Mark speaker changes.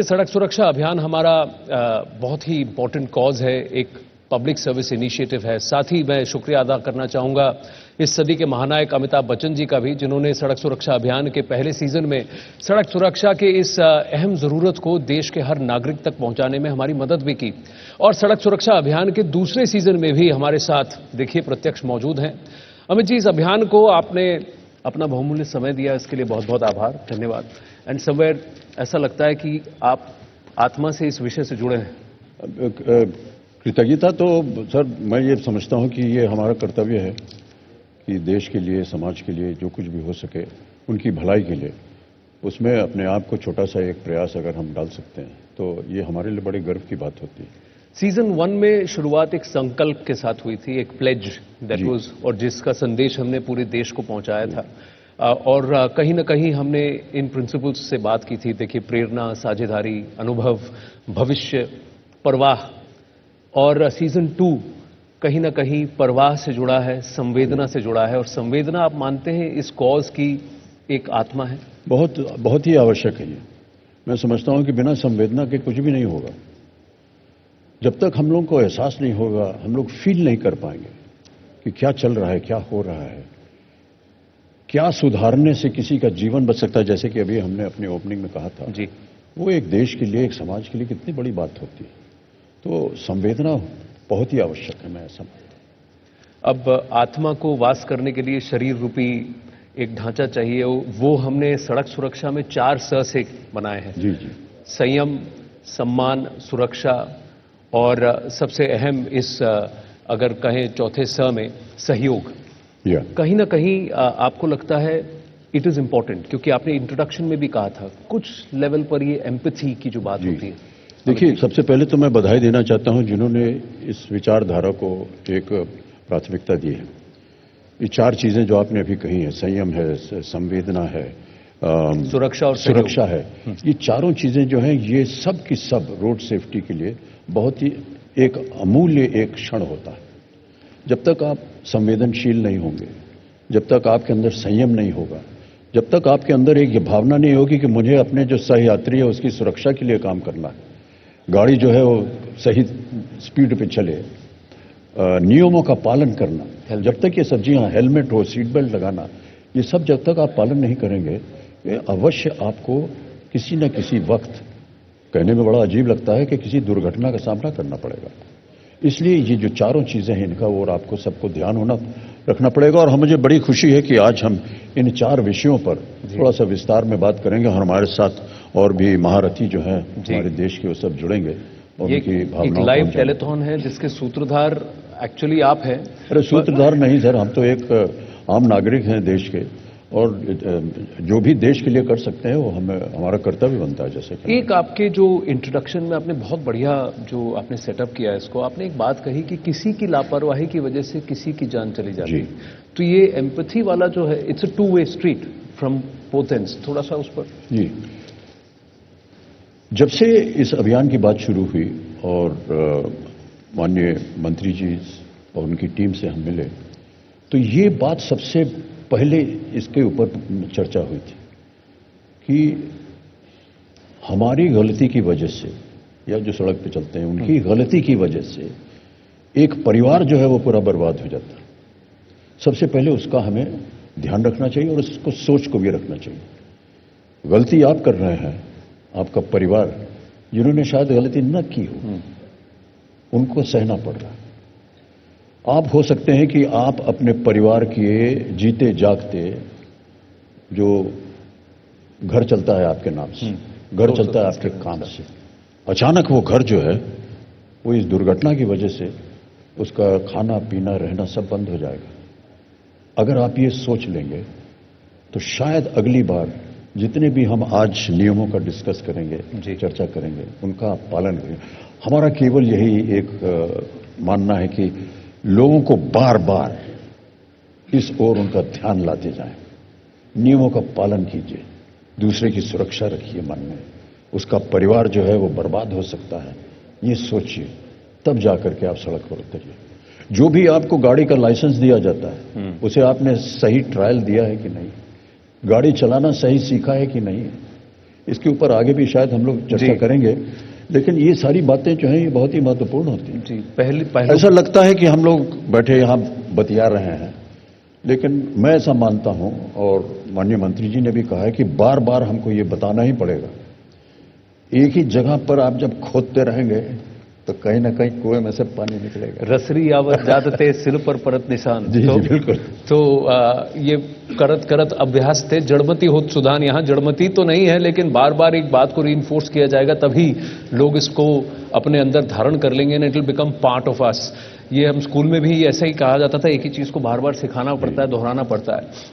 Speaker 1: सड़क सुरक्षा अभियान हमारा बहुत ही इंपॉर्टेंट कॉज है, एक पब्लिक सर्विस इनिशिएटिव है। साथ ही मैं शुक्रिया अदा करना चाहूंगा इस सदी के महानायक अमिताभ बच्चन जी का भी, जिन्होंने सड़क सुरक्षा अभियान के पहले सीजन में सड़क सुरक्षा के इस अहम जरूरत को देश के हर नागरिक तक पहुंचाने में हमारी मदद भी की। और सड़क सुरक्षा अभियान के दूसरे सीजन में भी हमारे साथ देखिए प्रत्यक्ष मौजूद हैं। अमित जी, इस अभियान को आपने अपना बहुमूल्य समय दिया, इसके लिए बहुत बहुत आभार, धन्यवाद। एंड समवेयर ऐसा लगता है कि आप आत्मा से इस विषय से जुड़े हैं।
Speaker 2: कृतज्ञता तो सर मैं ये समझता हूँ कि ये हमारा कर्तव्य है कि देश के लिए, समाज के लिए जो कुछ भी हो सके उनकी भलाई के लिए, उसमें अपने आप को छोटा सा एक प्रयास अगर हम डाल सकते हैं तो ये हमारे लिए बड़े गर्व की बात होती है।
Speaker 1: सीजन 1 में शुरुआत एक संकल्प के साथ हुई थी, एक प्लेज दैट वाज, और जिसका संदेश हमने पूरे देश को पहुंचाया था। और कहीं ना कहीं हमने इन प्रिंसिपल्स से बात की थी। देखिए, प्रेरणा, साझेदारी, अनुभव, भविष्य, परवाह। और सीजन 2 कहीं ना कहीं परवाह से जुड़ा है, संवेदना से जुड़ा है। और संवेदना, आप मानते हैं, इस कॉज की एक आत्मा है?
Speaker 2: बहुत ही आवश्यक है ये। मैं समझता हूं कि बिना संवेदना के कुछ भी नहीं होगा। जब तक हम लोगों को एहसास नहीं होगा, हम लोग फील नहीं कर पाएंगे कि क्या चल रहा है, क्या हो रहा है, क्या सुधारने से किसी का जीवन बच सकता है। जैसे कि अभी हमने अपने ओपनिंग में कहा था
Speaker 1: जी,
Speaker 2: वो एक देश के लिए, एक समाज के लिए कितनी बड़ी बात होती है। तो संवेदना बहुत ही आवश्यक है, मैं ऐसा मानता हूं।
Speaker 1: अब आत्मा को वास करने के लिए शरीर रूपी एक ढांचा चाहिए, वो हमने सड़क सुरक्षा में 4 स से बनाए हैं।
Speaker 2: जी जी।
Speaker 1: संयम, सम्मान, सुरक्षा, और सबसे अहम इस अगर कहें चौथे स में सहयोग। कहीं ना कहीं आपको लगता है इट इज इंपॉर्टेंट, क्योंकि आपने इंट्रोडक्शन में भी कहा था कुछ लेवल पर ये एम्पैथी की जो बात होती है।
Speaker 2: देखिए, सबसे पहले तो मैं बधाई देना चाहता हूं जिन्होंने इस विचारधारा को एक प्राथमिकता दी है। ये 4 चीजें जो आपने अभी कही हैं, संयम है, संवेदना है, सुरक्षा है, ये चारों चीजें जो हैं ये सब की सब रोड सेफ्टी के लिए बहुत ही एक अमूल्य एक क्षण होता है। जब तक आप संवेदनशील नहीं होंगे, जब तक आपके अंदर संयम नहीं होगा, जब तक आपके अंदर एक ये भावना नहीं होगी कि मुझे अपने जो सहयात्री है उसकी सुरक्षा के लिए काम करना है, गाड़ी जो है वो सही स्पीड पे चले, नियमों का पालन करना, जब तक ये सब चीजें, हेलमेट हो, सीट बेल्ट लगाना, ये सब जब तक आप पालन नहीं करेंगे, ये अवश्य आपको किसी न किसी वक्त, कहने में बड़ा अजीब लगता है कि किसी दुर्घटना का सामना करना पड़ेगा। इसलिए ये जो चारों चीजें हैं इनका और आपको सबको ध्यान रखना पड़ेगा। और मुझे बड़ी खुशी है कि आज हम इन 4 विषयों पर थोड़ा सा विस्तार में बात करेंगे और हमारे साथ और भी महारथी जो हैं हमारे देश के, वो सब जुड़ेंगे और उनकी भावनाओं।
Speaker 1: एक लाइव टेलीथॉन है जिसके सूत्रधार एक्चुअली आप हैं।
Speaker 2: अरे सूत्रधार नहीं सर, हम तो एक आम नागरिक हैं देश के, और जो भी देश के लिए कर सकते हैं वो हमारा कर्तव्य बनता है। जैसे कि
Speaker 1: एक आपके जो इंट्रोडक्शन में आपने बहुत बढ़िया जो आपने सेटअप किया है इसको, आपने एक बात कही कि किसी की लापरवाही की वजह से किसी की जान चली जाती है। तो ये एम्पैथी वाला जो है, it's a 2 way street from both ends. थोड़ा सा उस पर।
Speaker 2: जी, जब से इस अभियान की बात शुरू हुई और माननीय मंत्री जी और उनकी टीम से हम मिले, तो ये बात सबसे पहले इसके ऊपर चर्चा हुई थी कि हमारी गलती की वजह से, या जो सड़क पे चलते हैं उनकी गलती की वजह से एक परिवार जो है वो पूरा बर्बाद हो जाता है। सबसे पहले उसका हमें ध्यान रखना चाहिए और उसको सोच को भी रखना चाहिए। गलती आप कर रहे हैं, आपका परिवार जिन्होंने शायद गलती न की हो उनको सहना पड़ रहा है। आप हो सकते हैं कि आप अपने परिवार के जीते जागते, जो घर चलता है आपके नाम से, घर चलता है आपके काम से, अचानक वो घर जो है वो इस दुर्घटना की वजह से उसका खाना पीना रहना सब बंद हो जाएगा। अगर आप ये सोच लेंगे तो शायद अगली बार जितने भी हम आज नियमों का डिस्कस करेंगे, चर्चा करेंगे, उनका पालन करेंगे। हमारा केवल यही एक मानना है कि लोगों को बार बार इस ओर उनका ध्यान लाते जाएं। नियमों का पालन कीजिए, दूसरे की सुरक्षा रखिए मन में। उसका परिवार जो है वो बर्बाद हो सकता है, ये सोचिए, तब जाकर के आप सड़क पर उतरिए। जो भी आपको गाड़ी का लाइसेंस दिया जाता है उसे आपने सही ट्रायल दिया है कि नहीं, गाड़ी चलाना सही सीखा है कि नहीं, इसके ऊपर आगे भी शायद हम लोग चर्चा करेंगे, लेकिन ये सारी बातें जो हैं ये बहुत ही महत्वपूर्ण होती हैं।
Speaker 1: जी, पहले
Speaker 2: ऐसा लगता है कि हम लोग बैठे यहाँ बतिया रहे हैं, लेकिन मैं ऐसा मानता हूं और माननीय मंत्री जी ने भी कहा है कि बार बार हमको ये बताना ही पड़ेगा। एक ही जगह पर आप जब खोदते रहेंगे तो कहीं ना कहीं कुएं में से पानी निकलेगा।
Speaker 1: रसरी आवत जाते सिर पर परत निशान।
Speaker 2: जी, जी बिल्कुल।
Speaker 1: तो ये करत करत अभ्यास थे, जड़मती होत सुधान। यहाँ जड़मती तो नहीं है, लेकिन बार बार एक बात को रीइंफोर्स किया जाएगा, तभी लोग इसको अपने अंदर धारण कर लेंगे and it will become part of us. ये हम स्कूल में भी ऐसा ही कहा जाता था, एक ही चीज को बार बार सिखाना पड़ता है, दोहराना पड़ता है।